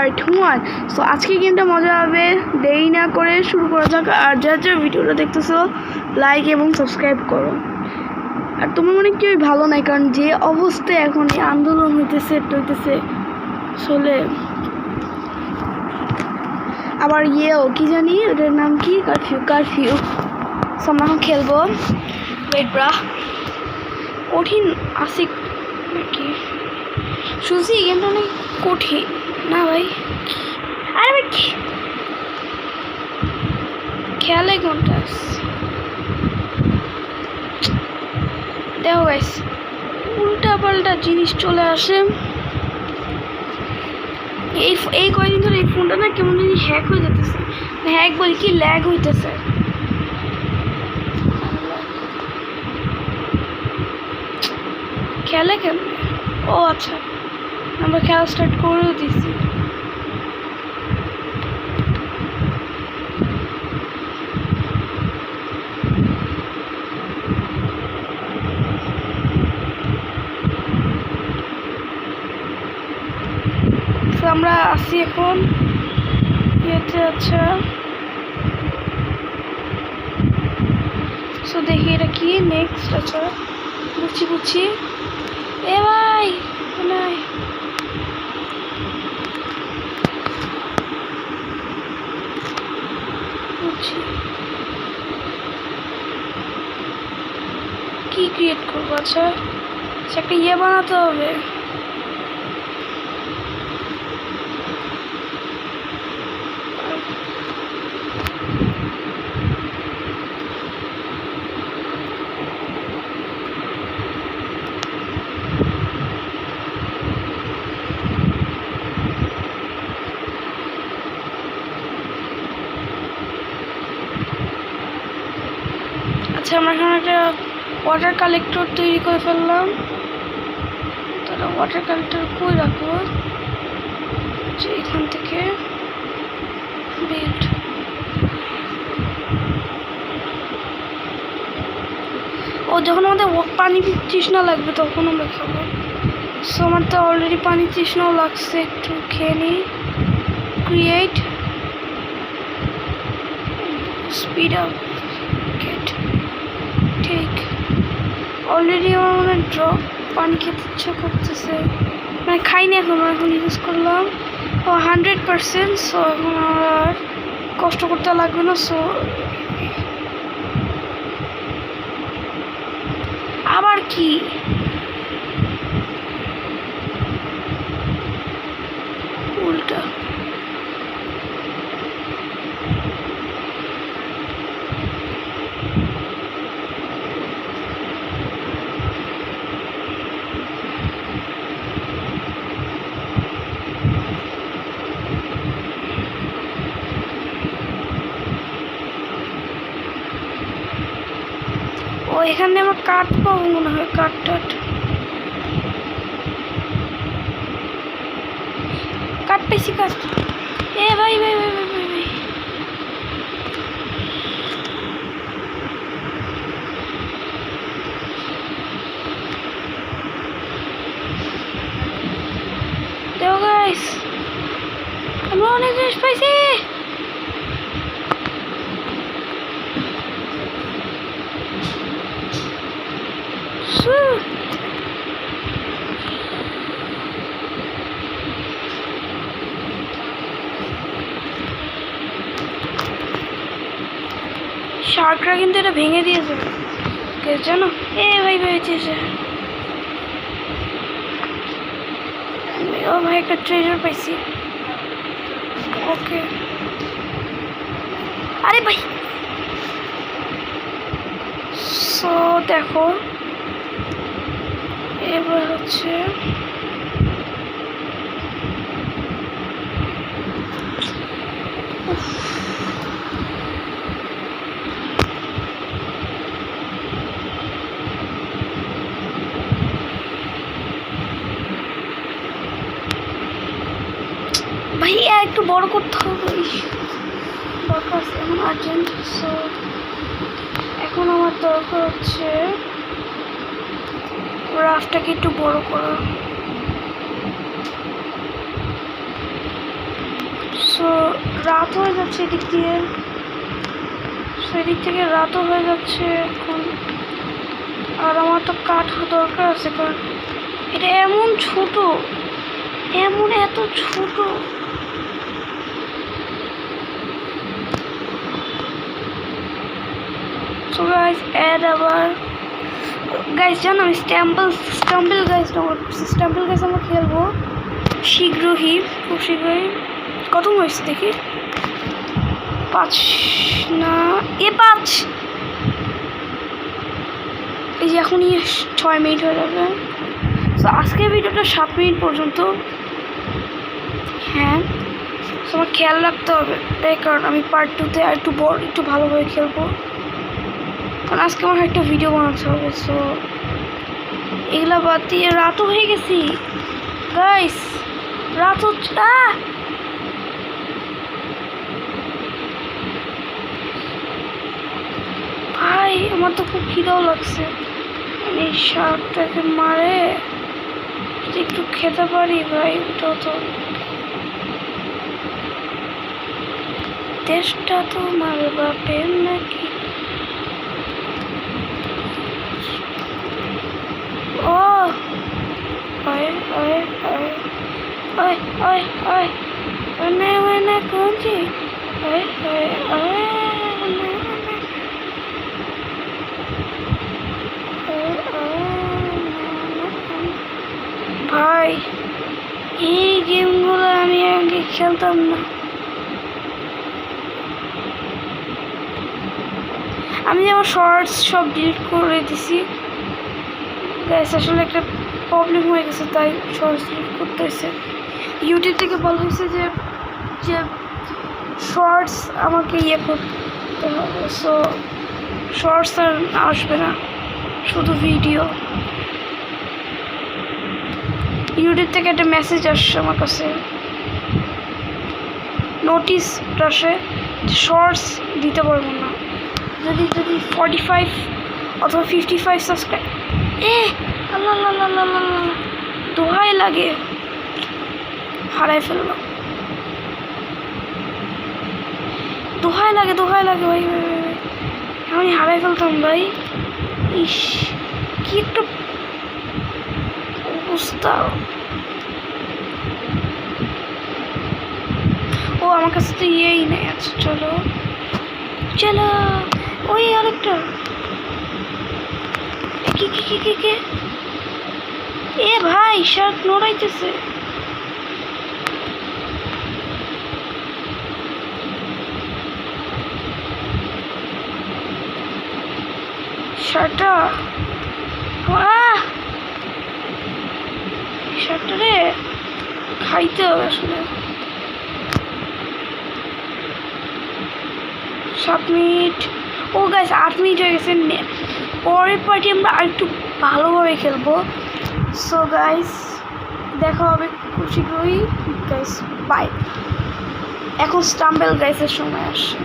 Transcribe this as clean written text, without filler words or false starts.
Part 1। So আজকে গেমটা মজা হবে, দেরি না করে শুরু করা যাক। আর যা ভিডিওটা দেখতেছো লাইক এবং সাবস্ক্রাইব করো। আর তোমার মনে কেউই ভালো নাই, কারণ যে অবস্থায় এখন এই আন্দোলন হইতেছে চলে। আবার কি জানি ওটার নাম কি, কারফিউ। সো আমরা এখন খেলবো। ওয়েট ব্রা, কঠিন আছে নাকি? শুনছি গেমটা অনেক কঠিন না ভাই? আরে ভাই খেয়ালে কোনটা দেখো গাইস, উল্টা পাল্টা জিনিস চলে আসে। এই কয়েকদিন ধরে এই ফোনটা না কেমন জানি হ্যাক হয়ে যেতেছে। হ্যাক বলি কি, ল্যাগ হইতেছে। খেলে কেমন? ও আচ্ছা, আমরা খেলা স্টার্ট করেও দিছি। আমরা আসি এখন ইয়েতে। আচ্ছা সো দেখি এটা কি নেক্সট। আচ্ছা বুঝছি। এ ভাই নাই, বুঝছি কি ক্রিয়েট করবো। আচ্ছা একটা ইয়ে বানাতে হবে। আচ্ছা আমরা এখানে একটা ওয়াটার কালেক্টর তৈরি করে ফেললাম। তাহলে ওয়াটার কালেক্টর কই রাখবো? যে এখান থেকে বিল্ড। ও যখন আমাদের পানি তৃষ্ণা লাগবে তখন আমরা খাবো। সো আমার তো অলরেডি পানি তৃষ্ণাও লাগছে, একটু খেয়ে নিই। Create speed up get. ঠিক, অলরেডি আমার মনে ড্রপ পানি খেতে ইচ্ছা করতেছে, মানে খাইনি এখন ইউজ করলাম। ও 100%। সো এখন আর কষ্ট করতে লাগবে না। সো আবার কি উল্টা? ও এখানে আমার কাঠ পাবো মনে হয়, কাঠ পেয়েছি কাঠ। এ ভাই দেখো গাইস, আমরা অনেক জিনিস পাইছি। শার্করা কিন্তু এটা ভেঙে দিয়েছে জানো। এ ভাই ও ভাই একটা ট্রেজার পাইছি। ওকে আরে ভাই, সো দেখো এবার হচ্ছে ভাইয়া একটু বড় করতে হবে, দরকার আছে এখন আর্জেন্ট। সো এখন আমার দরকার হচ্ছে রাফটাকে একটু বড় করা। সো রাত হয়ে যাচ্ছে এদিক দিয়ে, সেদিক থেকে রাতও হয়ে যাচ্ছে এখন। আর আমার তো কাঠ দরকার আছে, কারণ এটা এমন ছোট, এমন এত ছোট। সো গাইস অ্যাড আবার গাইস জানো আমি স্টাম্বল গাইস ডাউনলোড করছি। স্টাম্বল গাইস আমরা খেলবো শীঘ্রই, খুব শীঘ্রই। কত হয়েছে দেখি, 5 না 5, এই যে এখনই 6 মিনিট হয়ে যাবে। তো আজকের ভিডিওটা 7 মিনিট পর্যন্ত। হ্যাঁ তোমার খেয়াল রাখতে হবে, তাই কারণ আমি পার্ট 2-তে আর একটু ভালোভাবে খেলবো, কারণ আজকে আমার একটা ভিডিও বানাতে হবে। সো এগুলা বাদ দিয়ে রাতও হয়ে গেছি গাইস, রাত হচ্ছে। ভাই আমার তো খুব খিদাও লাগছে, এই শাকটাকে মারে যদি একটু খেতে পারি ভাই, ওটাও তো দেশটা তো মার বাপের নাকি। ও ওই ওই ওই ওই ওই ওই ওনে ওনে কোনজি ওই ওই ওই ভাই এই গেমগুলো আমি আগে খেলতাম না। আমি আমার শর্টস সব ডিলিট করে দিছি গাইস, আসলে একটা প্রবলেম হয়ে গেছে তাই শর্টস ডিলিট করতে হয়েছে। ইউটিউব থেকে বলা হয়েছে যে শর্টস আমাকে করতে হবে, সো শর্টস আর আসবে না, শুধু ভিডিও। ইউটিউব থেকে একটা মেসেজ আসছে আমার কাছে, নোটিস আসে শর্টস দিতে পারবো না যদি 45 অথবা 55 সাবস্ক্রাইব। আল্লাহ আল্লাহ আল্লাহ আল্লাহ, দোহাই লাগে, হারাই ফেললাম, দোহাই লাগে ভাই, এমনই হারাই ফেলতাম ভাই। ইস কি একটা অবস্থা। ও আমার কাছে তো ইয়েই নেই। আচ্ছা চলো চলো, ওই আরেকটা কে এ ভাই শার্ক নড়াইতেছে। শার্টটা শার্টটা রে খাইতে হবে আসলে। 7 মিনিট, ও গাইস 8 মিনিট হয়ে গেছে। পরের পার্টি আমরা আরেকটু ভালোভাবে খেলবো। সো গাইস দেখা হবে খুব শীঘ্রই গাইস, বাই। এখন স্টাম্বেল গাইসের সময় আসছে।